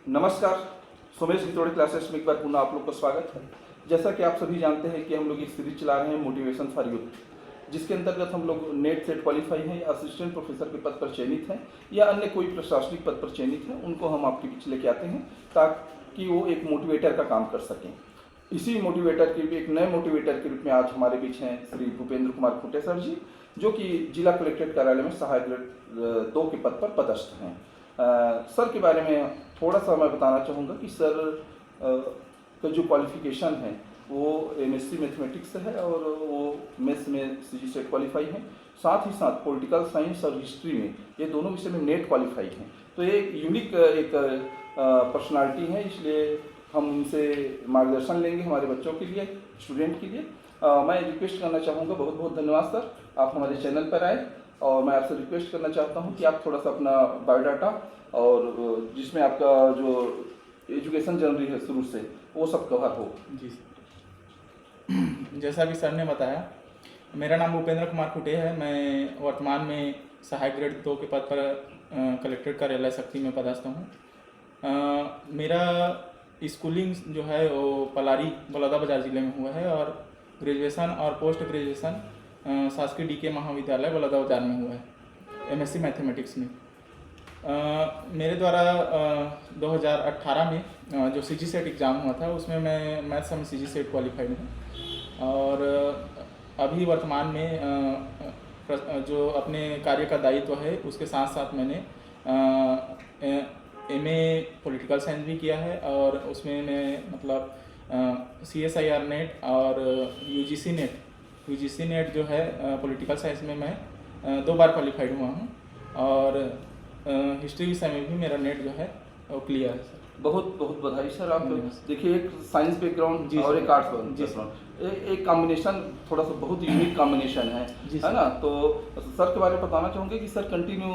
नमस्कार, सोमेश गितोड़े क्लासेस में एक बार पुनः आप लोग का स्वागत है। जैसा कि आप सभी जानते हैं कि हम लोग एक सीरीज चला रहे हैं मोटिवेशन फॉर यूथ, जिसके अंतर्गत हम लोग नेट सेट क्वालिफाई हैं या असिस्टेंट प्रोफेसर के पद पर चयनित हैं या अन्य कोई प्रशासनिक पद पर चयनित हैं, उनको हम आपके बीच लेके आते हैं ताकि वो एक मोटिवेटर का काम कर सकें। इसी मोटिवेटर के एक नए मोटिवेटर के रूप में आज हमारे बीच हैं श्री भूपेंद्र कुमार खुंटे सर जी, जो कि जिला कलेक्ट्रेट कार्यालय में सहायक ग्रेड 2 के पद पर पदस्थ हैं। सर के बारे में थोड़ा सा मैं बताना चाहूँगा कि सर का जो क्वालिफिकेशन है वो एमएससी मैथमेटिक्स है और वो मैथ्स में सीजी सेट क्वालिफाई है। साथ ही साथ पॉलिटिकल साइंस और हिस्ट्री में ये दोनों विषय में नेट क्वालिफाई हैं। तो ये यूनिक एक पर्सनालिटी है, इसलिए हम उनसे मार्गदर्शन लेंगे हमारे बच्चों के लिए, स्टूडेंट के लिए। मैं रिक्वेस्ट करना चाहूँगा, बहुत बहुत धन्यवाद सर, आप हमारे चैनल पर आए और मैं आपसे रिक्वेस्ट करना चाहता हूँ कि आप थोड़ा सा अपना बायोडाटा और जिसमें आपका जो एजुकेशन जर्नी है शुरू से वो सब कवर हो। जी सर, जैसा कि सर ने बताया, मेरा नाम भूपेंद्र कुमार खुंटे है। मैं वर्तमान में सहायक ग्रेड 2 के पद पर कलेक्ट्रेट कार्यालय शक्ति में पदस्थ हूँ। मेरा स्कूलिंग जो है वो पलारी बलौदाबाजार ज़िले में हुआ है और ग्रेजुएशन और पोस्ट ग्रेजुएशन शासकीय डीके महाविद्यालय बलौदाबाजार में हुआ है, एमएससी मैथमेटिक्स में। मेरे द्वारा 2018 में जो सीजी सेट एग्ज़ाम हुआ था उसमें मैं मैथ्स में सीजी सेट क्वालिफाइड हूँ और अभी वर्तमान में जो अपने कार्य का दायित्व है उसके साथ साथ मैंने एमए पॉलिटिकल साइंस भी किया है और उसमें मैं मतलब CSIR नेट और यूजीसी नेट जो है पॉलिटिकल साइंस में मैं 2 बार क्वालिफाइड हुआ हूँ और हिस्ट्री विषय में भी मेरा नेट जो है वो क्लियर है सर। बहुत बहुत बधाई सर। आप देखिए, एक साइंस बैकग्राउंड और एक आर्ट्स बैकग्राउंड, एक कॉम्बिनेशन थोड़ा सा बहुत यूनिक कॉम्बिनेशन है ना। तो सर के बारे में बताना चाहूँगे कि सर कंटिन्यू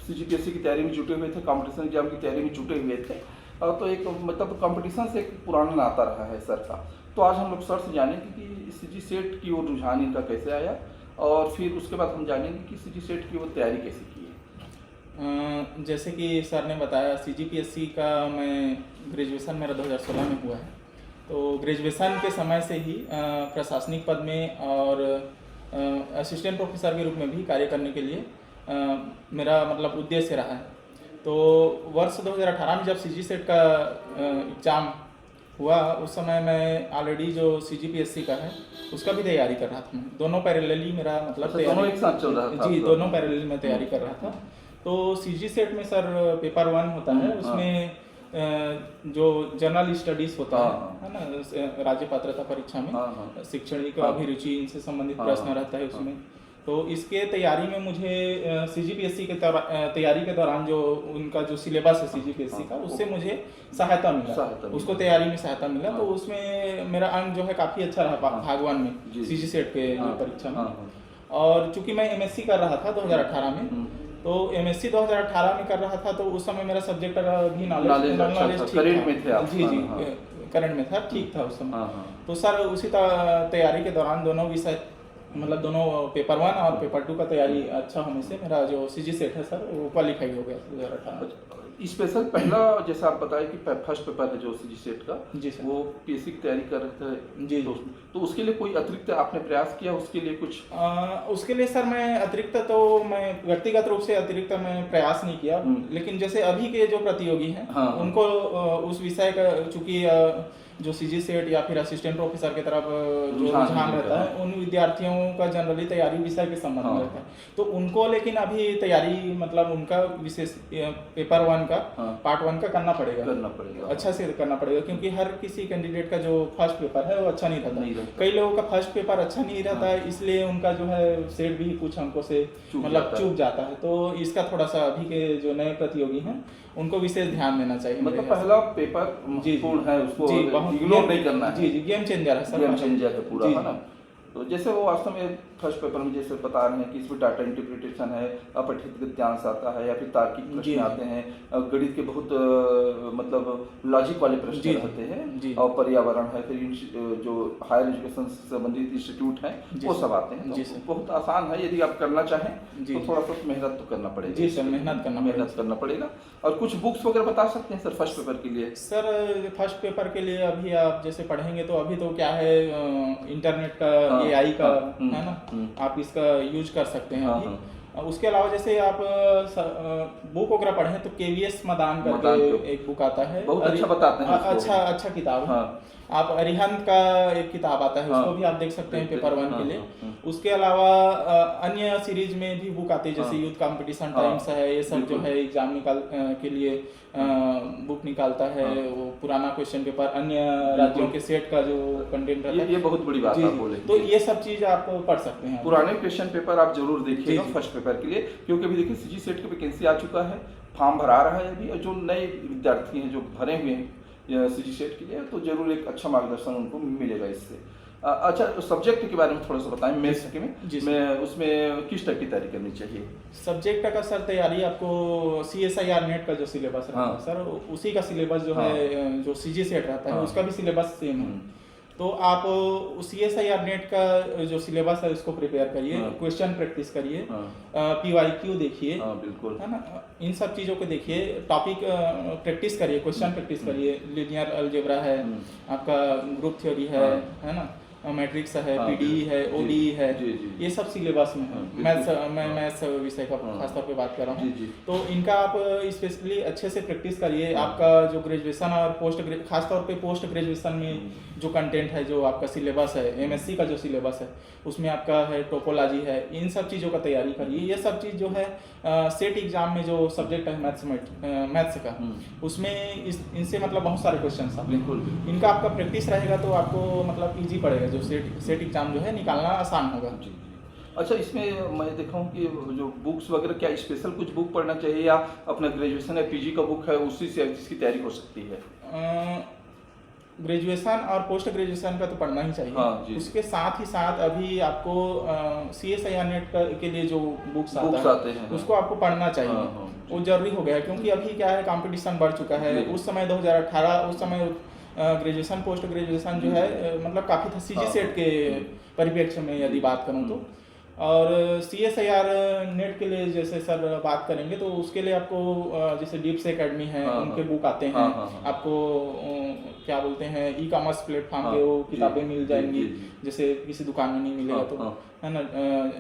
CGPSC की तैयारी में जुटे हुए थे, कॉम्पिटिशन एग्जाम की तैयारी में जुटे हुए थे। तो एक मतलब कंपटीशन से एक पुराना नाता रहा है सर का। तो आज हम लोग सर से जानेंगे कि सीजी सेट की ओर रुझान इनका कैसे आया और फिर उसके बाद हम जानेंगे कि सीजी सेट की ओर तैयारी कैसे की है। जैसे कि सर ने बताया, CGPSC का मैं ग्रेजुएशन मेरा 2016 में हुआ है। तो ग्रेजुएशन के समय से ही प्रशासनिक पद में और असिस्टेंट प्रोफेसर के रूप में भी कार्य करने के लिए मेरा मतलब उद्देश्य रहा है। तो वर्ष 2018 में जब सीजी सेट का एग्ज़ाम हुआ उस समय मैं ऑलरेडी जो CGPSC का है उसका भी तैयारी कर रहा था। दोनों पैरेलली मेरा मतलब दोनों एक साथ चल रहा था? जी, दोनों पैरेलल में तैयारी कर रहा था। तो सीजी सेट में सर पेपर 1 होता है, उसमें जो जनरल स्टडीज होता है ना, राज्य पात्रता परीक्षा में शैक्षणिक अभिरुचि इनसे संबंधित प्रश्न रहता है उसमें। तो इसके तैयारी में मुझे CGPSC के तैयारी के दौरान जो उनका जो सिलेबस है CGPSC का, उससे मुझे सहायता मिला, उसको तैयारी में सहायता मिला। तो उसमें मेरा अंक जो है काफ़ी अच्छा रहा भाग 1 में सीजी सेट के परीक्षा में। और चूंकि मैं MSc कर रहा था 2018 में, तो MSc 2018 में कर रहा था, तो उस समय मेरा सब्जेक्ट भी नॉलेज करंट में थे आप? जी, करंट में था, ठीक था उस समय। तो सर उसी तैयारी के दौरान दोनों विषय मतलब दोनों पेपर 1 और पेपर 2 का तैयारी अच्छा होने से मेरा जो सीजी सेट है सर वो क्वालिफाई हो गया 2018। स्पेशल पहला जैसे आप बताए कि फर्स्ट पेपर है जो सीजी सेट का, जी सर, वो PSC की तैयारी कर रहे थे जी। तो उसके लिए कोई अतिरिक्त आपने प्रयास किया उसके लिए कुछ? उसके लिए सर मैं अतिरिक्त तो मैं व्यक्तिगत रूप से अतिरिक्त मैं प्रयास नहीं किया, लेकिन जैसे अभी के जो प्रतियोगी हैं उनको उस विषय का चूंकि जो सीजी सेट या फिर असिस्टेंट प्रोफेसर की तरफ जो रुझान रहता है, उन विद्यार्थियों का जनरली तैयारी विषय के संबंध में रहता है। तो उनको लेकिन अभी तैयारी मतलब उनका विशेष पेपर 1 का पार्ट 1 का करना पड़ेगा, अच्छा से करना पड़ेगा, क्योंकि हर किसी कैंडिडेट का जो फर्स्ट पेपर है वो अच्छा नहीं रहता। कई लोगों का फर्स्ट पेपर अच्छा नहीं रहता है, इसलिए उनका जो है सेट भी कुछ अंकों से मतलब चूक जाता है। तो इसका थोड़ा सा अभी के जो नए प्रतियोगी हैं उनको विशेष ध्यान देना चाहिए। मतलब पहला पेपर महत्वपूर्ण है, उसको इग्नोर नहीं करना है। जी, गेम चेंजर है सर, गेम चेंजर है पूरा, है ना। तो जैसे वो वास्तव में फर्स्ट पेपर में जैसे बता रहे हैं कि इसमें डाटा इंटरप्रिटेशन है, अपठित गद्यांश आता है या फिर तार्किक जी प्रश्न आते हैं, गणित के बहुत मतलब लॉजिक वाले प्रश्न जी रहते हैं, जी और पर्यावरण है, फिर जो हायर एजुकेशन से संबंधित इंस्टीट्यूट हैं जी वो सर। सब आते हैं। जी तो सर। बहुत आसान है, यदि आप करना चाहें जी। तो थोड़ा सा मेहनत तो करना पड़ेगा। जी सर, मेहनत करना पड़ेगा। और कुछ बुक्स वगैरह बता सकते हैं सर फर्स्ट पेपर के लिए? सर फर्स्ट पेपर के लिए अभी आप जैसे पढ़ेंगे तो अभी तो क्या है, इंटरनेट का, हाँ, एआई का, हाँ, है ना, आप इसका यूज कर सकते हैं हाँ, अभी। उसके अलावा जैसे आप बुक वगैरह पढ़ें तो केवीएस मदान करके एक बुक आता है, बहुत अच्छा बताते हैं उसको। अच्छा किताब है। हाँ। आप अरिहंत का एक किताब आता है, हाँ, उसको भी आप देख सकते हैं पेपर 1 के लिए। हाँ। उसके अलावा अन्य सीरीज में भी बुक आती है, जैसे यूथ कंपटीशन टाइम्स है, ये सब जो है एग्जाम निकाल के लिए बुक निकालता है, वो पुराना क्वेश्चन पेपर, अन्य राज्यों के सेट का जो कंटेंट रहता है। ये बहुत बड़ी बात आप बोले। तो ये सब चीज आप पढ़ सकते हैं। पुराने क्वेश्चन पेपर आप जरूर देखिएगा फर्स्ट पेपर के लिए, क्योंकि अभी देखिए सीजी सेट की वैकेंसी आ चुका है, फॉर्म भरा रहा है अभी, और जो नए विद्यार्थी हैं जो भरे हुए हैं सीजी सेट के लिए, तो जरूर एक अच्छा मार्गदर्शन उनको मिलेगा इससे। अच्छा, सब्जेक्ट के बारे में थोड़ा सा बताएं, मैथ्स के में उसमें किस टाइप की तैयारी करनी चाहिए? सब्जेक्ट का सर तैयारी आपको CSIR नेट का जो सिलेबस रहता है सर, उसी का सिलेबस जो है, जो सीजी सेट रहता है उसका भी सिलेबस सेम है। तो आप CSIR नेट का जो सिलेबस है उसको प्रिपेयर करिए, क्वेश्चन प्रैक्टिस करिए, PYQ देखिए, बिल्कुल, है ना, इन सब चीज़ों को देखिए, टॉपिक प्रैक्टिस करिए, क्वेश्चन प्रैक्टिस करिए, लिनियर अलजेब्रा है, आपका ग्रुप थ्योरी है ना, मैट्रिक्स है, PDE है, ODE है, ये सब सिलेबस में है। मैथ्स विषय का खासतौर पे बात कर रहा हूँ, तो इनका आप स्पेशली अच्छे से प्रैक्टिस करिए। आपका जो ग्रेजुएशन और खासतौर पे पोस्ट ग्रेजुएशन में जो कंटेंट है, जो आपका सिलेबस है, MSc का जो सिलेबस है, उसमें आपका है टोपोलॉजी है, इन सब चीज़ों का तैयारी करिए। ये सब चीज़ जो है सेट एग्जाम में जो सब्जेक्ट है मैथ्स का, उसमें इनसे मतलब बहुत सारे क्वेश्चन आते हैं। इनका आपका प्रैक्टिस रहेगा तो आपको मतलब ईजी पड़ेगा, जो सेट एग्जाम जो है निकालना आसान होगा। अच्छा, इसमें मैं देखा हूँ कि जो बुक्स वगैरह, क्या स्पेशल कुछ बुक पढ़ना चाहिए या अपना ग्रेजुएशन या PG का बुक है उसी से इसकी तैयारी हो सकती है? ग्रेजुएशन और पोस्ट ग्रेजुएशन का तो पढ़ना ही चाहिए। उसके साथ ही साथ अभी आपको CSIR नेट के लिए जो बुक्स आते हैं उसको आपको पढ़ना चाहिए। वो जरूरी हो गया है, क्योंकि अभी क्या है, कंपटीशन बढ़ चुका है। उस समय 2018 उस समय ग्रेजुएशन पोस्ट ग्रेजुएशन जो है मतलब काफ़ी था सीजी सेट के परिप्रेक्ष्य में यदि बात करूँ तो। और CSIR नेट के लिए जैसे सर बात करेंगे तो उसके लिए आपको जैसे डीप्स एकेडमी है, उनके बुक आते हैं। आपको क्या बोलते हैं, ई-कॉमर्स प्लेटफॉर्म पे वो किताबें मिल जाएंगी, जैसे किसी दुकान में नहीं मिलेगा तो, है ना।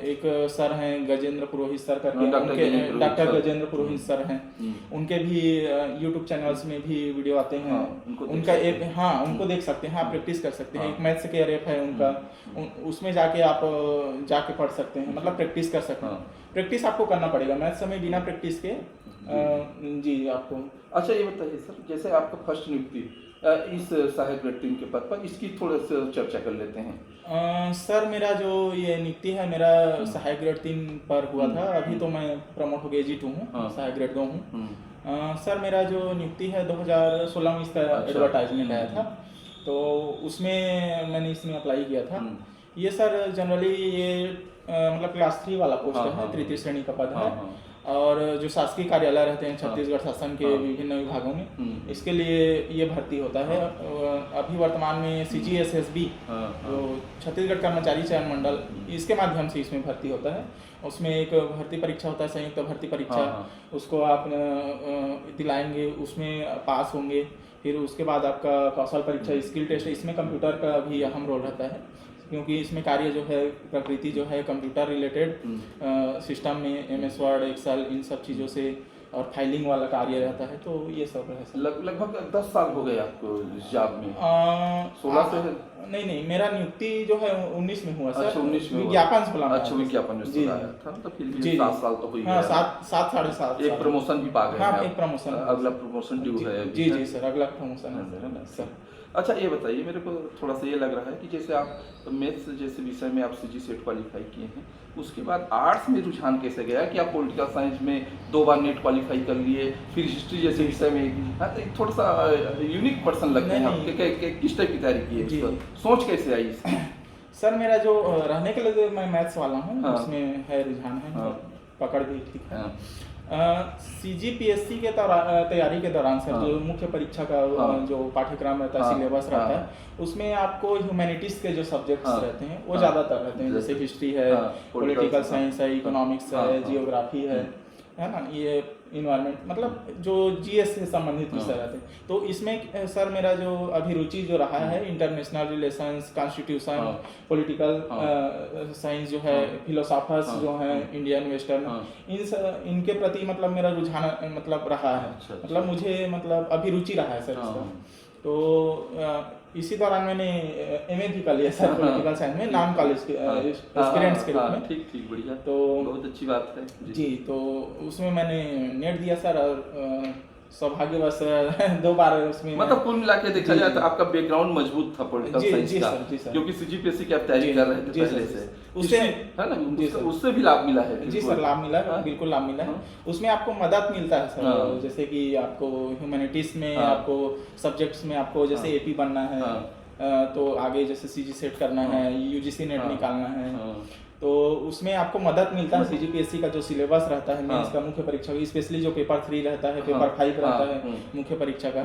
एक सर हैं गजेंद्र पुरोहित सर करके, उनके डॉक्टर गजेंद्र पुरोहित सर हैं, उनके भी यूट्यूब चैनल्स में भी वीडियो आते हैं। उनका एक उनको देख सकते हैं, आप प्रैक्टिस कर सकते हैं। एक मैथ्स के RF है उनका, उसमें जाके आप जाके पढ़ सकते हैं, मतलब प्रैक्टिस कर सकते हैं। प्रैक्टिस आपको करना पड़ेगा, मैथ्स में बिना प्रैक्टिस के जी आपको। अच्छा, ये बताइए सर, जैसे आपका फर्स्ट नियुक्ति इस सहायक ग्रेड 3 के पद पर, इसकी थोड़ा सा चर्चा कर लेते हैं। सर मेरा जो ये नियुक्ति है, मेरा सहायक ग्रेड 3 पर हुआ था। अभी तो मैं प्रमोट हो गया G2 हूँ, सहायक ग्रेड 2 हूँ। सर मेरा जो नियुक्ति है 2016 में इसका एडवर्टाइजमेंट आया था, तो उसमें मैंने इसमें अप्लाई किया था। ये सर जनरली ये मतलब क्लास 3 वाला पोस्ट है, तृतीय श्रेणी का पद है। और जो शासकीय कार्यालय रहते हैं छत्तीसगढ़ शासन के विभिन्न विभागों में, इसके लिए ये भर्ती होता है। अभी वर्तमान में CGSSB जो छत्तीसगढ़ कर्मचारी चयन मंडल, इसके माध्यम से इसमें भर्ती होता है। उसमें एक भर्ती परीक्षा होता है, संयुक्त भर्ती परीक्षा, उसको आप दिलाएंगे, उसमें पास होंगे। फिर उसके बाद आपका कौशल परीक्षा, स्किल टेस्ट, इसमें कंप्यूटर का भी अहम रोल रहता है, क्योंकि इसमें कार्य जो है, प्रकृति जो है कंप्यूटर रिलेटेड सिस्टम में MS वर्ड, एक्सेल, इन सब चीज़ों से, और फाइलिंग वाला कार्य रहता है। तो ये सब है। लगभग 10 साल हो गए आपको इस जॉब में? 16 से? नहीं, मेरा नियुक्ति जो है 19 में हुआ सर। अच्छा, 19 में विज्ञापन से बुलाया। अच्छा, विज्ञापन में आया था, तो फिर भी 7 साल तो हुई। 7 साढ़े 7। एक प्रमोशन भी पा गए। एक प्रमोशन, अगला प्रमोशन ड्यू है। जी सर, अगला प्रमोशन है सर। अच्छा, ये बताइए, मेरे को थोड़ा सा ये लग रहा है कि जैसे आप मैथ्स जैसे विषय में आप CG सेट क्वालिफाई किए हैं, उसके बाद आर्ट्स में रुझान कैसे गया कि आप पॉलिटिकल साइंस में 2 बार नेट क्वालिफाई कर लिए, फिर हिस्ट्री जैसे विषय में? तो थोड़ा सा यूनिक पर्सन लगते हैं आप, किस टाइप की तैयारी की है, सोच कैसे आई? सर मेरा जो रहने के लिए जो मैं मैथ्स वाला हूँ हाँ। उसमें है रुझान है, हाँ। पकड़ भी ठीक है। हाँ। CGPSC के तैयारी के दौरान सर हाँ। जो मुख्य परीक्षा का हाँ। जो पाठ्यक्रम रहता है, हाँ। सिलेबस रहता हाँ। है, उसमें आपको ह्यूमैनिटीज़ के जो सब्जेक्ट्स हाँ। रहते हैं वो हाँ। ज़्यादातर रहते हैं, जैसे हिस्ट्री है, हाँ, पॉलिटिकल हाँ। साइंस है, इकोनॉमिक्स हाँ। है, हाँ। जियोग्राफी है ना, ये इन्वायरमेंट मतलब जो GS से संबंधित विषय रहते हैं। तो इसमें सर मेरा जो अभिरुचि जो रहा है इंटरनेशनल रिलेशंस, कॉन्स्टिट्यूशन, हाँ। पॉलिटिकल साइंस जो है, हाँ। फिलोसॉफर्स हाँ। जो हैं इंडियन वेस्टर्न, हाँ। इनके प्रति मतलब मेरा रुझान मतलब रहा है। अच्छा, अच्छा। मतलब मुझे मतलब अभिरुचि रहा है सर हाँ। इसका। तो इसी दौरान मैंने MA भी कर लिया सर पॉलिटिकल साइंस में, नॉन कॉलेज के एस्पिरेंट्स के रूप में। ठीक ठीक, बढ़िया, तो बहुत अच्छी बात है जी, तो उसमें मैंने नेट दिया सर और सौभाग्यवश 2 बार उसमें मतलब कुल मिला के देखा जी, जाए जी। तो आपका बैकग्राउंड मजबूत था पॉलिटिकल जी, साइंस जी का, सर, जी सर। क्योंकि CGPSC की आप तैयारी जी, कर रहे थे जी पहले सर। से, उससे है ना, जी सर। उससे भी लाभ मिला है जी बिल्कुल। सर, लाभ मिला है, हाँ। बिल्कुल लाभ मिला है। हाँ। उसमें आपको मदद मिलता है सर, हाँ। जैसे कि आपको ह्यूमैनिटीज़ में हाँ। आपको सब्जेक्ट्स में आपको जैसे हाँ। AP बनना है, हाँ। तो आगे जैसे CG सेट करना हाँ। है, UGC नेट हाँ। निकालना है, हाँ। तो उसमें आपको मदद मिलता है। CGPSC का जो सिलेबस रहता है मेंस हाँ। का, मुख्य परीक्षा का, स्पेशली जो पेपर 3 रहता है, हाँ। पेपर 5 रहता हाँ। है मुख्य परीक्षा का।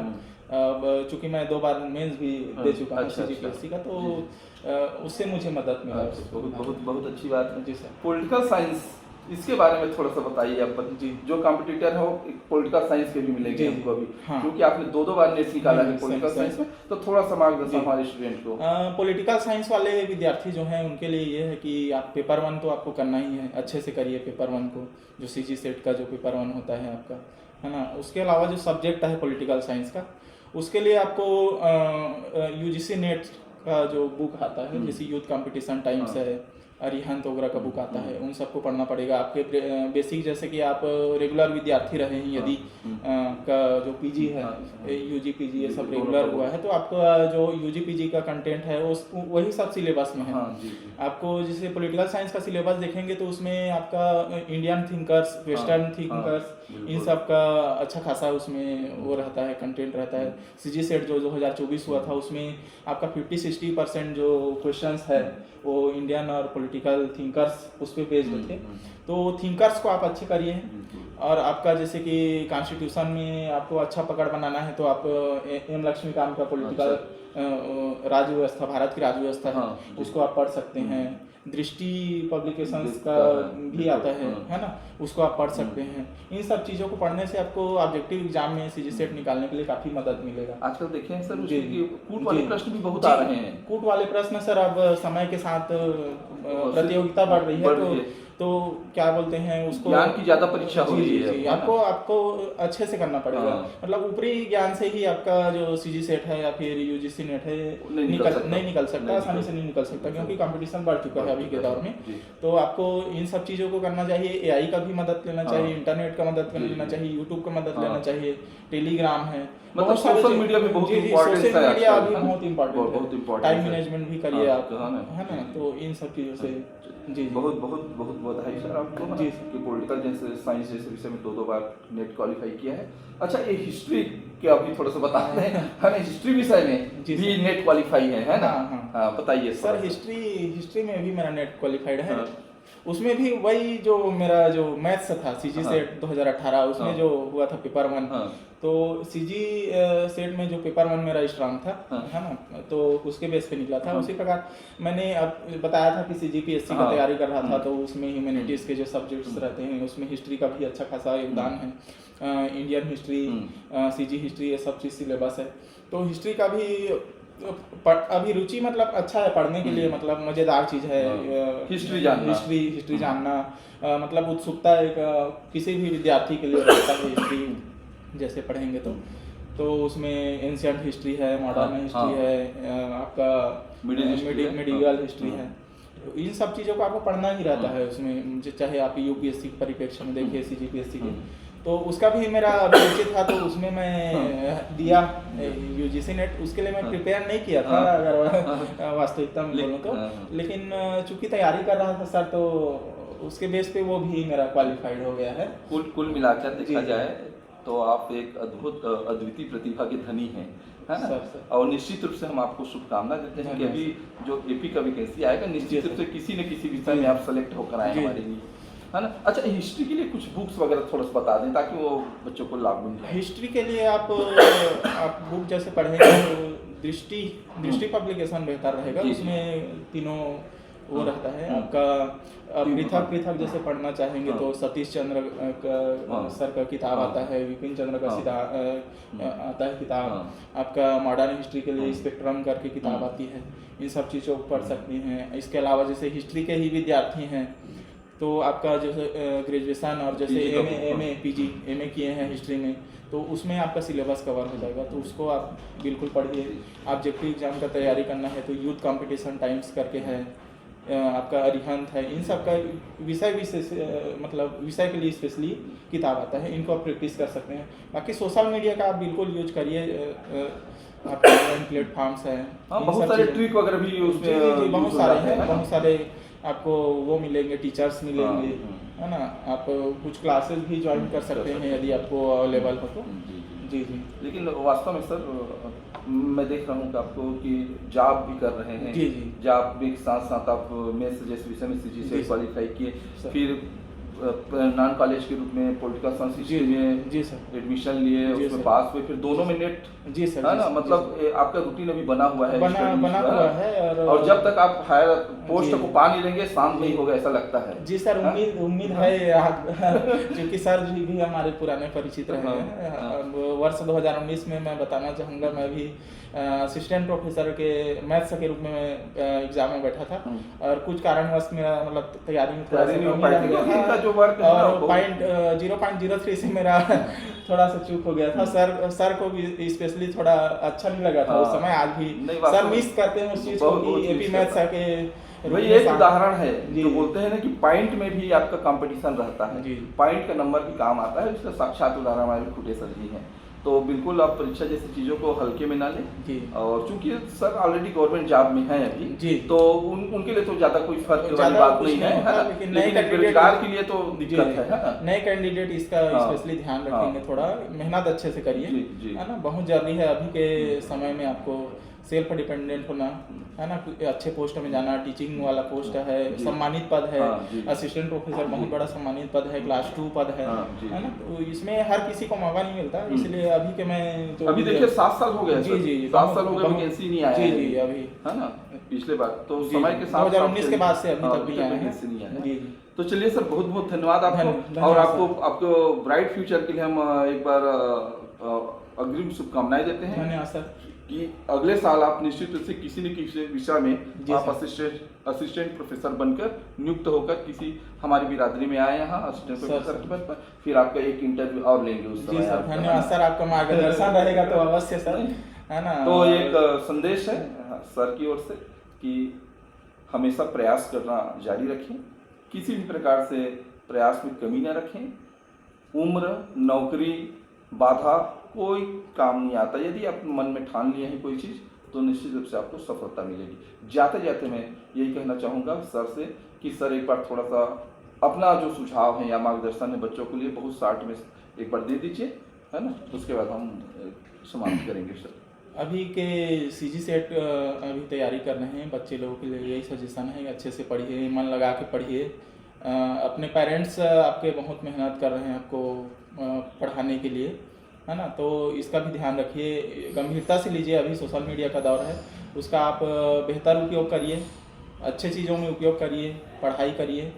अब चूंकि मैं 2 बार मेंस भी हाँ। दे चुका हूँ अच्छा, CGPSC का, तो जी। उससे मुझे मदद मिला। बहुत बहुत बहुत अच्छी बात है। जी सर। पॉलिटिकल साइंस, इसके बारे में थोड़ा सा बताइए आप। जी। जो कॉम्पिटिटर हो पॉलिटिकल साइंस के भी मिलेंगे जी, हमको अभी, हाँ। क्योंकि आपने 2 बार नेट निकाला है नहीं, पॉलिटिकल सही- साइंस में, तो थोड़ा सा मार्गदर्शन जी। हमारे स्टूडेंट को। पॉलिटिकल साइंस वाले विद्यार्थी जो हैं उनके लिए ये है कि आप पेपर 1 तो आपको करना ही है, अच्छे से करिए पेपर 1 को, जो CG सेट का जो पेपर 1 होता है आपका, है ना। उसके अलावा जो सब्जेक्ट है पॉलिटिकल साइंस का, उसके लिए आपको UGC नेट का जो बुक आता है, जैसे यूथ कंपटीशन टाइम्स है, अरिहंत वगैरह का बुक आता है, उन सबको पढ़ना पड़ेगा। आपके बेसिक जैसे कि आप रेगुलर विद्यार्थी रहे हैं यदि का जो PG है, UG PG ये सब रेगुलर हुआ है, तो आपका जो UG PG का कंटेंट है वही सब सिलेबस में है। हाँ, जी, जी। आपको जैसे पॉलिटिकल साइंस का सिलेबस देखेंगे तो उसमें आपका इंडियन थिंकर्स, वेस्टर्न थिंकर्स, इन सब का अच्छा खासा उसमें वो रहता है, कंटेंट रहता है। CG सेट जो 2024 हुआ था उसमें आपका 50-60% जो क्वेश्चंस है वो इंडियन और पॉलिटिकल थिंकर्स उस पर बेस्ड थे। तो थिंकर्स को आप अच्छे करिए। और आपका जैसे कि कॉन्स्टिट्यूशन में आपको अच्छा पकड़ बनाना है तो आप M लक्ष्मीकांत का पॉलिटिकल राज्य व्यवस्था, भारत की राज्य व्यवस्था है, हाँ, उसको आप पढ़ सकते हैं। दृष्टि पब्लिकेशंस का भी आता है ना, उसको आप पढ़ सकते हैं। इन सब चीज़ों को पढ़ने से आपको ऑब्जेक्टिव एग्जाम में CG सेट निकालने के लिए काफ़ी मदद मिलेगा। आजकल देखें सर जी। उसमें कूट वाले जी। प्रश्न भी बहुत जी, आ रहे हैं। कूट वाले प्रश्न सर अब समय के साथ प्रतियोगिता बढ़ रही है, तो क्या बोलते हैं उसको, ज्ञान की ज्यादा परीक्षा हो जी, रही जी, है, जी, है ना? आपको अच्छे से करना पड़ेगा। हाँ। मतलब ऊपरी ज्ञान से ही आपका जो CG सेट है या फिर UGC नेट है नहीं निकल सकता। आसानी से नहीं निकल सकता, क्योंकि कंपटीशन बढ़ चुका है अभी के दौर में। जी। तो आपको इन सब चीज़ों को करना चाहिए। AI का भी मदद लेना हाँ। चाहिए, इंटरनेट का मदद जी, लेना जी। चाहिए, यूट्यूब का मदद हाँ। लेना चाहिए, टेलीग्राम है, मतलब बहुत सारे सोशल मीडिया भी बहुत जी, जी, इम्पोर्टेंट है सोशल मीडिया आजकल, अभी है ना? बहुत इम्पोर्टेंट बहुत है। इम्पोर्टेंट टाइम है। मैनेजमेंट भी करिए हाँ, आप, हाँ ना। है ना। तो इन सब चीज़ों से जी, जी। बहुत बहुत बहुत बधाई सर आपको, है ना, जी। कि पॉलिटिकल जैसे साइंस जैसे विषय में 2 बार नेट क्वालिफाई किया है। अच्छा, ये हिस्ट्री के अभी थोड़ा सा बताते हैं, है ना, हिस्ट्री विषय में जी, भी सर। नेट क्वालिफाई है ना? हाँ, हाँ। हाँ, बताइए सर थोड़ा सा। हिस्ट्री में भी मेरा नेट क्वालिफाइड है। हाँ। उसमें भी वही जो मेरा जो मैथ्स था CG हाँ। सेट 2018, उसमें हाँ। जो हुआ था पेपर 1, हाँ। तो CG सेट में जो पेपर 1 मेरा स्ट्रांग था, हाँ। है ना, तो उसके बेस पे निकला था। हाँ। उसी प्रकार मैंने अब बताया था कि CGPSC का हाँ। तैयारी कर रहा था, तो उसमें ह्यूमैनिटीज़ के जो सब्जेक्ट्स रहते हैं उसमें हिस्ट्री का भी अच्छा खासा योगदान है। इंडियन हिस्ट्री, CG हिस्ट्री, ये सब चीज़ सिलेबस है। तो हिस्ट्री का भी अभी रुचि मतलब अच्छा है पढ़ने के लिए, मतलब मज़ेदार चीज़ है। हिस्ट्री जानना। हिस्ट्री जानना मतलब उत्सुकता एक किसी भी विद्यार्थी के लिए रहता है। हिस्ट्री जैसे पढ़ेंगे तो उसमें एंशिएंट हिस्ट्री है, मॉडर्न हिस्ट्री है, आपका मिडिवल हिस्ट्री है। इन सब चीज़ों को आपको पढ़ना ही रहता है उसमें, चाहे आप UPSC के परिप्रेक्ष्य में देखिए, CGPSC के। तो उसका भी मेरा अभिरुचि था, तो उसमें मैं दिया UGC नेट। उसके लिए मैं प्रिपेयर नहीं किया था, अगर वास्तविकता में बोलूँ तो, लेकिन चूंकि तैयारी कर रहा था सर, तो उसके बेस पे वो भी मेरा क्वालिफाइड हो गया है। कुल मिलाकर देखा जाए तो आप एक अद्भुत अद्वितीय प्रतिभा के धनी हैं, है ना। सर। और निश्चित रूप से हम आपको शुभकामना देते हैं कि अभी जो एपी का वैकेंसी आएगा निश्चित रूप से किसी न किसी विषय में आप सेलेक्ट होकर आए हमारे लिए, है ना। अच्छा, हिस्ट्री के लिए कुछ बुक्स वगैरह थोड़ा सा बता दें ताकि वो बच्चों को लाभ मिल जाए। हिस्ट्री के लिए आप बुक जैसे पढ़ेंगे तो दृष्टि पब्लिकेशन बेहतर रहेगा। उसमें तीनों वो रहता है आपका पृथक जैसे पढ़ना चाहेंगे तो सतीश चंद्र सर का किताब आता है, विपिन चंद्र का सीधा आता है किताब, आपका मॉडर्न हिस्ट्री के लिए स्पेक्ट्रम करके किताब आती है। इन सब चीज़ों को पढ़ सकती हैं। इसके अलावा जैसे हिस्ट्री के ही विद्यार्थी हैं तो आपका जैसे ग्रेजुएशन और जैसे एम ए किए हैं हिस्ट्री में तो उसमें आपका सिलेबस कवर हो जाएगा, तो उसको आप बिल्कुल पढ़िए। ऑब्जेक्टिव एग्जाम का तैयारी करना है तो यूथ कंपटीशन टाइम्स करके है, आपका अरिहंत है, इन सब का मतलब विषय के लिए स्पेशली किताब आता है, इनको आप प्रैक्टिस कर सकते हैं। बाकी सोशल मीडिया का आप बिल्कुल यूज करिए, आपके प्लेटफॉर्म्स हैं, बहुत सारे ट्रिक वगैरह भी उसमें बहुत सारे हैं, बहुत सारे आपको वो मिलेंगे, टीचर्स मिलेंगे, है ना। आप कुछ क्लासेस भी ज्वाइन कर सकते हैं यदि आपको अवेलेबल हो तो। जी। लेकिन वास्तव में सर मैं देख रहा हूँ कि आपको कि जॉब भी कर रहे हैं। जी। जॉब भी साथ साथ आप मेंस जैसे विषय में सीजी से क्वालिफाई किए, फिर नॉन कॉलेज के रूप में पॉलिटिकल साइंस हिस्ट्री में एडमिशन लिए, उसमें पास हुए, फिर दोनों में नेट, जी सर, है ना। मतलब आपका रूटीन अभी बना हुआ है, बना हुआ है और जब तक आप हायर पोस्ट को पा नहीं लेंगे शांत नहीं होगा ऐसा लगता है। जी सर, उम्मीद है क्योंकि सर जी भी हमारे पुराने परिचित रहे हैं। वर्ष 2019 में मैं बताना चाहूँगा, मैं भी असिस्टेंट प्रोफेसर के मैथ्स के रूप में एग्जाम में बैठा था और कुछ कारणवश मेरा मतलब तैयारी में थोड़ा सा और 0.03 से मेरा थोड़ा सा चूक हो गया था। सर को भी स्पेशली थोड़ा अच्छा नहीं लगा था उस समय। आज भी सर मिस करते हैं उस चीज को कि एपी मैथ्स के भाई एक उदाहरण है जो बोलते हैं ना कि पॉइंट में भी आपका कंपटीशन रहता है, पॉइंट का नंबर भी काम आता है, उसका साक्षात उदाहरण हमारे खुटे सर जी हैं। तो बिल्कुल आप परीक्षा जैसी चीज़ों को हल्के में ना लें, और चूंकि सर ऑलरेडी गवर्नमेंट जॉब में है अभी, तो उनके लिए तो ज़्यादा कोई फर्क वाली बात नहीं है, लेकिन बेरोजगार के लिए तो दिक्कत है। नए कैंडिडेट इसका स्पेशली ध्यान रखेंगे, थोड़ा मेहनत अच्छे से करिए, है ना। बहुत जरूरी है अभी के समय में आपको सेल्फ डिपेंडेंट होना, है ना। अच्छे पोस्ट में जाना, टीचिंग वाला पोस्ट है, सम्मानित पद है, असिस्टेंट प्रोफेसर बहुत बड़ा सम्मानित पद है, क्लास 2 पद है ना। तो इसमें हर किसी को मौका नहीं मिलता, इसलिए अभी के मैं तो अभी देखिए 7 साल हो गए। जी 7 साल हो गए, वैकेंसी नहीं आया जी अभी, है ना। पिछले बार तो समय के साथ 2019 के बाद से अभी तक भी आया है। जी। तो चलिए सर, बहुत बहुत धन्यवाद आपको, और आपको ब्राइट फ्यूचर के लिए हम एक बार अग्रिम शुभकामनाएं देते हैं। धन्यवाद सर। कि अगले साल आप निश्चित रूप से किसी न किसी विषय में आप असिस्टेंट प्रोफेसर बनकर नियुक्त होकर किसी हमारी बिरादरी में आए यहाँ असिस्टेंट प्रोफेसर के पद पर, फिर आपका एक इंटरव्यू और लेंगे उस समय। धन्यवाद सर, आपका मार्गदर्शन रहेगा तो अवश्य सर, है ना। तो एक संदेश है सर की ओर से कि हमेशा प्रयास करना जारी रखें, किसी भी प्रकार से प्रयास में कमी न रखें। उम्र, नौकरी, बाधा कोई काम नहीं आता। यदि आप मन में ठान लिए हैं कोई चीज़ तो निश्चित रूप से आपको सफलता मिलेगी। जाते जाते मैं यही कहना चाहूँगा सर से कि सर एक बार थोड़ा सा अपना जो सुझाव है या मार्गदर्शन है बच्चों के लिए बहुत शार्ट में एक बार दे दीजिए, है ना। उसके बाद हम समाप्त करेंगे सर। अभी के सीजी सेट अभी तैयारी कर रहे हैं बच्चे लोगों के लिए, यही सजेशन है, अच्छे से पढ़िए, मन लगा के पढ़िए। अपने पेरेंट्स आपके बहुत मेहनत कर रहे हैं आपको पढ़ाने के लिए, है ना। तो इसका भी ध्यान रखिए, गंभीरता से लीजिए। अभी सोशल मीडिया का दौर है, उसका आप बेहतर उपयोग करिए, अच्छे चीज़ों में उपयोग करिए, पढ़ाई करिए।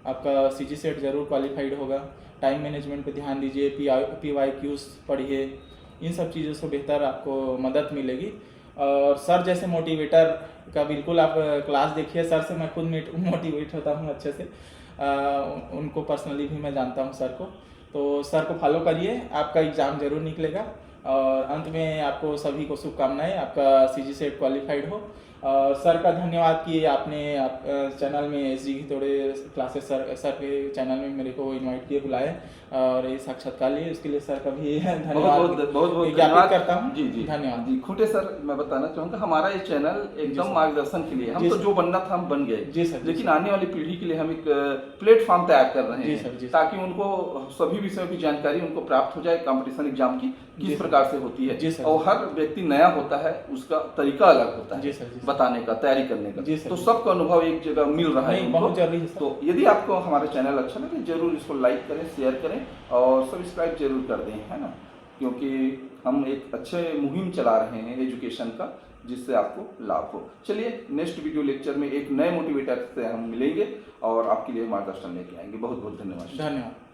आपका सीजी सेट ज़रूर क्वालिफाइड होगा। टाइम मैनेजमेंट पे ध्यान दीजिए, PYQs पढ़िए, इन सब चीज़ों से बेहतर आपको मदद मिलेगी। और सर जैसे मोटिवेटर का बिल्कुल आप क्लास देखिए। सर से मैं खुद मोटिवेट होता हूँ अच्छे से, उनको पर्सनली भी मैं जानता हूँ सर को। तो सर को फॉलो करिए, आपका एग्ज़ाम ज़रूर निकलेगा। और अंत में आपको सभी को शुभकामनाएं, आपका सीजी सेट क्वालिफाइड हो और सर का धन्यवाद कि आपने चैनल में एस जी थोड़े क्लासेस सर के चैनल में मेरे को इनवाइट किए, बुलाए और ये साक्षात्कार लिए, उसके लिए सर का भी धन्यवाद बहुत ज्ञापित करता हूँ। जी जी धन्यवाद जी। खूंटे सर, मैं बताना चाहूँगा हमारा ये चैनल एकदम मार्गदर्शन के लिए, हम तो जो बनना था हम बन गए जी सर, लेकिन आने वाली पीढ़ी के लिए हम एक प्लेटफॉर्म तैयार कर रहे जी सर, हैं जी सर। ताकि उनको सभी विषयों की जानकारी उनको प्राप्त हो जाए, कंपटीशन एग्जाम की किस प्रकार से होती जी है। सर, और हर व्यक्ति नया होता है, उसका तरीका अलग होता जी है सर, जी सर। बताने का, तैयारी करने का, जी सर, तो जी। सबका अनुभव एक जगह मिल रहा है नहीं, उनको। बहुत जरूरी है सर। तो यदि आपको हमारा चैनल अच्छा लगे जरूर इसको लाइक करें, शेयर करें और सब्सक्राइब जरूर कर दें, है ना, क्योंकि हम एक अच्छे मुहिम चला रहे हैं एजुकेशन का जिससे आपको लाभ हो। चलिए नेक्स्ट वीडियो लेक्चर में एक नए मोटिवेटर से हम मिलेंगे और आपके लिए मार्गदर्शन लेके आएंगे। बहुत बहुत धन्यवाद। धन्यवाद।